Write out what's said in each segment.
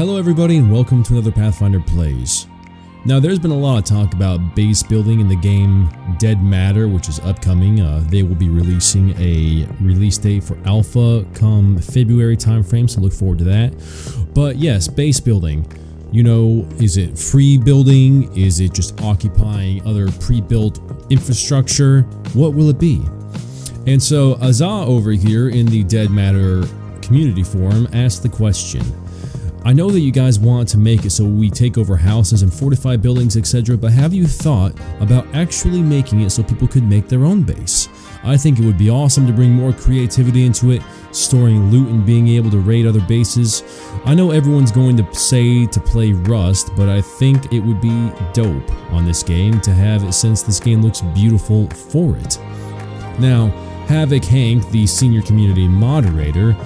Hello everybody and welcome to another Pathfinder Plays. Now there's been a lot of talk about base building in the game Dead Matter, which is upcoming. They will be releasing a release date for alpha come February timeframe, so look forward to that. But yes, base building. You know, is it free building? Is it just occupying other pre-built infrastructure? What will it be? And so Azah over here in the Dead Matter community forum asked the question. I know that you guys want to make it so we take over houses and fortify buildings, etc., but have you thought about actually making it so people could make their own base? I think it would be awesome to bring more creativity into it, storing loot and being able to raid other bases. I know everyone's going to say to play Rust, but I think it would be dope on this game to have it since this game looks beautiful for it. Now, Havoc Hank, the senior community moderator,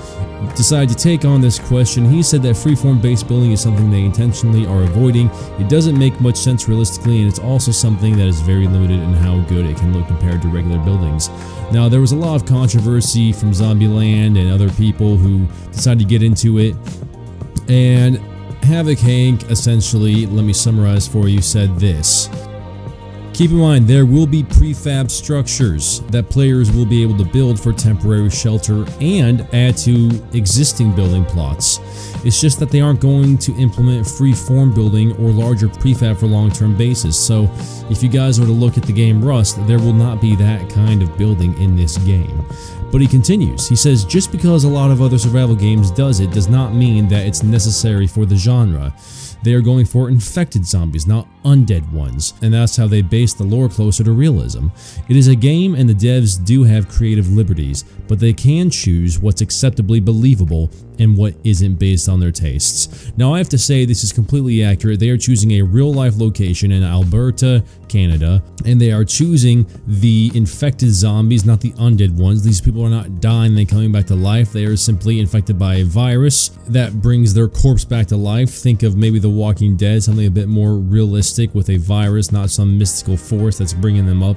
decided to take on this question. He said that freeform base building is something they intentionally are avoiding. It doesn't make much sense realistically, and it's also something that is very limited in how good it can look compared to regular buildings. Now, there was a lot of controversy from Zombieland and other people who decided to get into it, and Havoc Hank essentially, let me summarize for you, said this. Keep in mind, there will be prefab structures that players will be able to build for temporary shelter and add to existing building plots. It's just that they aren't going to implement free form building or larger prefab for long-term bases. So if you guys were to look at the game Rust, there will not be that kind of building in this game. But he continues, he says, just because a lot of other survival games does it does not mean that it's necessary for the genre. They are going for infected zombies, not undead ones, and that's how they base the lore closer to realism. It is a game and the devs do have creative liberties, but they can choose what's acceptably believable and what isn't based on their tastes. Now I have to say this is completely accurate. They are choosing a real life location in Alberta, Canada, and they are choosing the infected zombies, not the undead ones. These people are not dying and coming back to life. They are simply infected by a virus that brings their corpse back to life. Think of maybe The Walking Dead, something a bit more realistic with a virus, not some mystical force that's bringing them up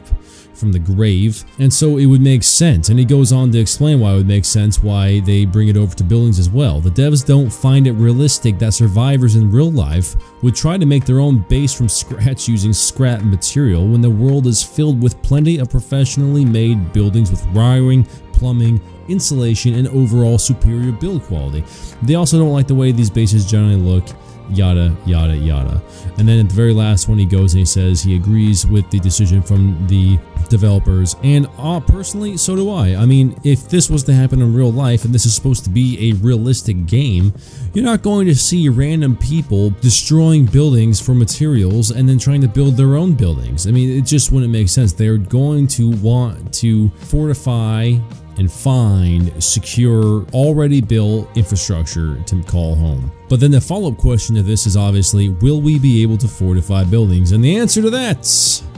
from the grave. And so it would make sense, and he goes on to explain why it would make sense why they bring it over to buildings as well. The devs don't find it realistic that survivors in real life would try to make their own base from scratch using scrap material when the world is filled with plenty of professionally made buildings with wiring, plumbing, insulation, and overall superior build quality. They also don't like the way these bases generally look, yada yada yada. And then at the very last one he goes and he says he agrees with the decision from the developers, and personally so do I. I mean, if this was to happen in real life and this is supposed to be a realistic game, you're not going to see random people destroying buildings for materials and then trying to build their own buildings. I mean, it just wouldn't make sense. They're going to want to fortify and find secure, already built infrastructure to call home. But then the follow-up question to this is obviously, will we be able to fortify buildings? And the answer to that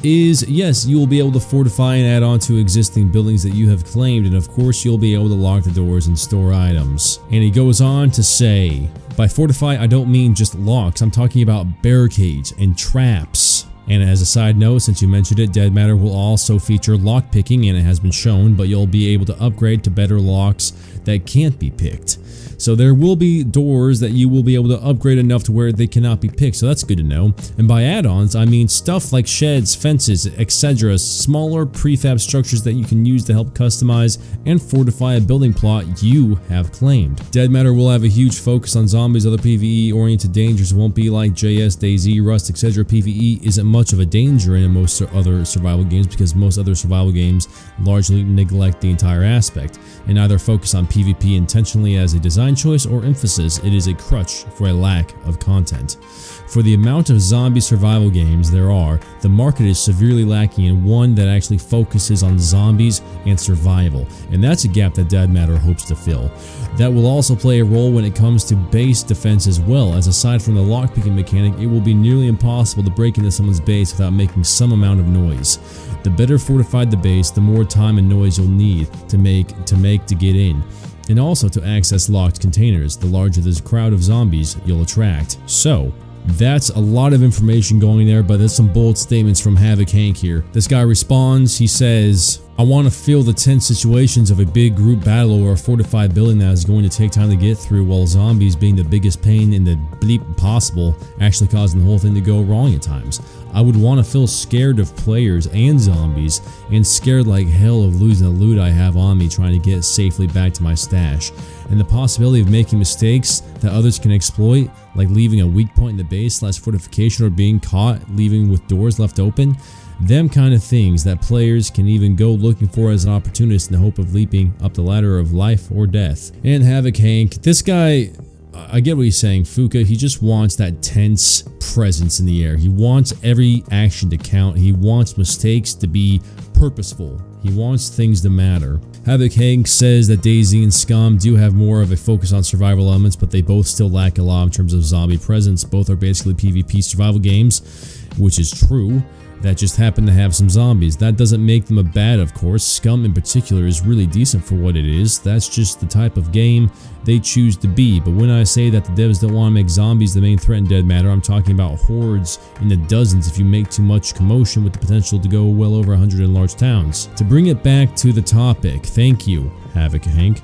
is yes, you will be able to fortify and add on to existing buildings that you have claimed, and of course you'll be able to lock the doors and store items. And he goes on to say, by fortify I don't mean just locks, I'm talking about barricades and traps. And as a side note, since you mentioned it, Dead Matter will also feature lock picking, and it has been shown, but you'll be able to upgrade to better locks that can't be picked. So there will be doors that you will be able to upgrade enough to where they cannot be picked, so that's good to know. And by add-ons, I mean stuff like sheds, fences, etc., smaller prefab structures that you can use to help customize and fortify a building plot you have claimed. Dead Matter will have a huge focus on zombies. Other PvE-oriented dangers won't be like JS, DayZ, Rust, etc. PvE isn't much of a danger in most other survival games because most other survival games largely neglect the entire aspect and either focus on PvP intentionally as a design choice or emphasis. It is a crutch for a lack of content. For the amount of zombie survival games there are, the market is severely lacking in one that actually focuses on zombies and survival, and that's a gap that Dead Matter hopes to fill. That will also play a role when it comes to base defense as well, as aside from the lockpicking mechanic, it will be nearly impossible to break into someone's base without making some amount of noise. The better fortified the base, the more time and noise you'll need to get in. And also to access locked containers, the larger this crowd of zombies you'll attract. So, that's a lot of information going there, but there's some bold statements from Havoc Hank here. This guy responds, he says, I want to feel the tense situations of a big group battle or a fortified building that is going to take time to get through, while zombies, being the biggest pain in the bleep possible, actually causing the whole thing to go wrong at times. I would want to feel scared of players and zombies, and scared like hell of losing the loot I have on me trying to get safely back to my stash. And the possibility of making mistakes that others can exploit, like leaving a weak point in the base / fortification, or being caught leaving with doors left open. Them kind of things that players can even go looking for as an opportunist in the hope of leaping up the ladder of life or death. And Havoc Hank, this guy, I get what he's saying, Fuka, he just wants that tense presence in the air. He wants every action to count. He wants mistakes to be purposeful. He wants things to matter. Havoc Hank says that DayZ and Scum do have more of a focus on survival elements, but they both still lack a lot in terms of zombie presence. Both are basically PvP survival games, which is true, that just happen to have some zombies. That doesn't make them a bad, of course. Scum in particular is really decent for what it is. That's just the type of game they choose to be. But when I say that the devs don't want to make zombies the main threat in Dead Matter, I'm talking about hordes in the dozens if you make too much commotion, with the potential to go well over 100 in large towns. To bring it back to the topic, thank you, Havoc Hank.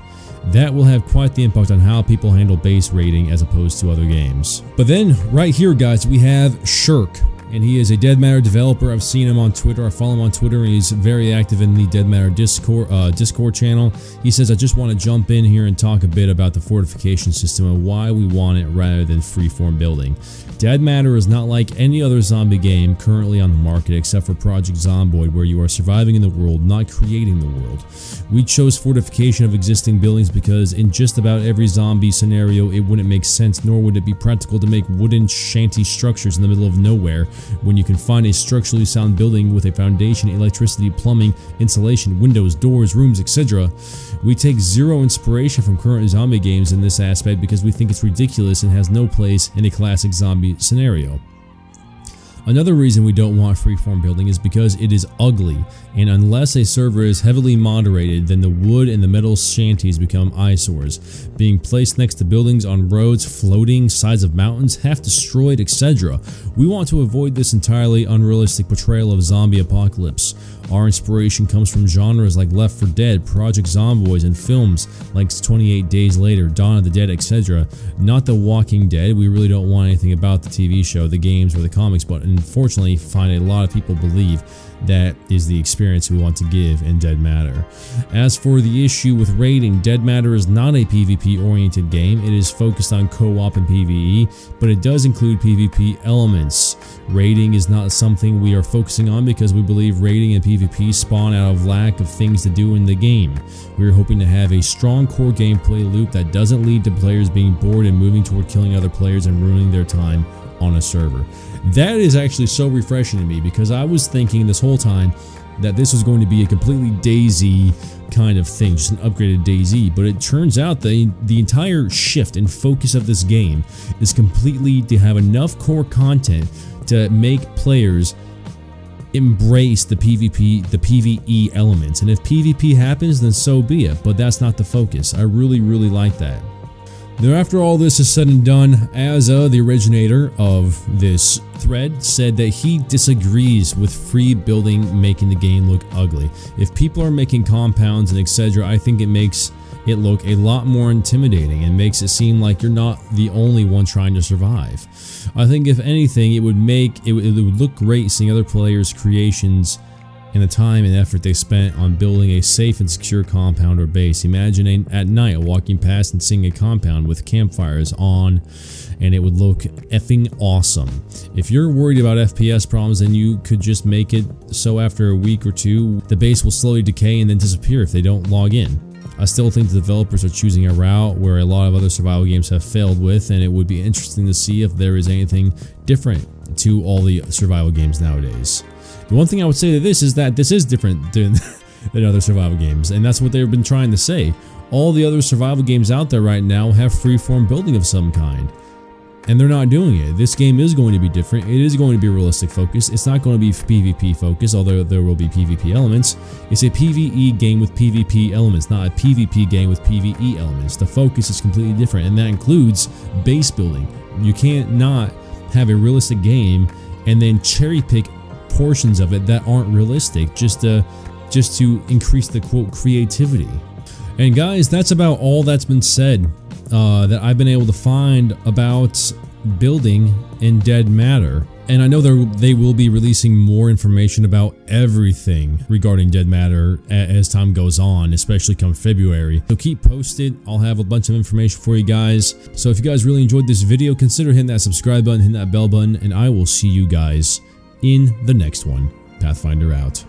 That will have quite the impact on how people handle base raiding as opposed to other games. But then, right here guys, we have Shirk. And he is a Dead Matter developer. I've seen him on Twitter. I follow him on Twitter, and he's very active in the Dead Matter Discord channel. He says, I just want to jump in here and talk a bit about the fortification system and why we want it rather than freeform building. Dead Matter is not like any other zombie game currently on the market except for Project Zomboid, where you are surviving in the world, not creating the world. We chose fortification of existing buildings because in just about every zombie scenario it wouldn't make sense, nor would it be practical to make wooden shanty structures in the middle of nowhere when you can find a structurally sound building with a foundation, electricity, plumbing, insulation, windows, doors, rooms, etc. We take zero inspiration from current zombie games in this aspect because we think it's ridiculous and has no place in a classic zombie scenario. Another reason we don't want freeform building is because it is ugly, and unless a server is heavily moderated, then the wood and the metal shanties become eyesores, being placed next to buildings on roads, floating, sides of mountains, half destroyed, etc. We want to avoid this entirely unrealistic portrayal of zombie apocalypse. Our inspiration comes from genres like Left 4 Dead, Project Zomboids, and films like 28 Days Later, Dawn of the Dead, etc. Not The Walking Dead. We really don't want anything about the TV show, the games, or the comics, but unfortunately find a lot of people believe that is the experience we want to give in Dead Matter. As for the issue with raiding, Dead Matter is not a PvP oriented game. It is focused on co-op and PvE, but it does include PvP elements. Raiding is not something we are focusing on because we believe raiding and PvP spawn out of lack of things to do in the game. We are hoping to have a strong core gameplay loop that doesn't lead to players being bored and moving toward killing other players and ruining their time on a server. That is actually so refreshing to me because I was thinking this whole time that this was going to be a completely DayZ kind of thing, just an upgraded DayZ, but it turns out the entire shift and focus of this game is completely to have enough core content to make players embrace the PvP, the PvE elements, and if PvP happens, then so be it, but that's not the focus. I really like that. Now, after all this is said and done, Azza, the originator of this thread, said that he disagrees with free building making the game look ugly. If people are making compounds and etc., I think it makes it look a lot more intimidating and makes it seem like you're not the only one trying to survive. I think if anything, it would look great seeing other players' creations and the time and effort they spent on building a safe and secure compound or base. Imagine at night walking past and seeing a compound with campfires on, and it would look effing awesome. If you're worried about FPS problems, then you could just make it so after a week or two, the base will slowly decay and then disappear if they don't log in. I still think the developers are choosing a route where a lot of other survival games have failed with, and it would be interesting to see if there is anything different to all the survival games nowadays. The one thing I would say to this is that this is different than other survival games, and that's what they've been trying to say. All the other survival games out there right now have freeform building of some kind, and they're not doing it. This game is going to be different. It is going to be realistic focused. It's not going to be PvP focused, although there will be PvP elements. It's a PvE game with PvP elements, not a PvP game with PvE elements. The focus is completely different, and that includes base building. You can't not have a realistic game and then cherry pick portions of it that aren't realistic just to just to increase the quote creativity. And guys, that's about all that's been said that I've been able to find about building in Dead Matter. And I know they will be releasing more information about everything regarding Dead Matter as time goes on, especially come February. So keep posted. I'll have a bunch of information for you guys. So if you guys really enjoyed this video, consider hitting that subscribe button, hitting that bell button, and I will see you guys in the next one. Pathfinder out.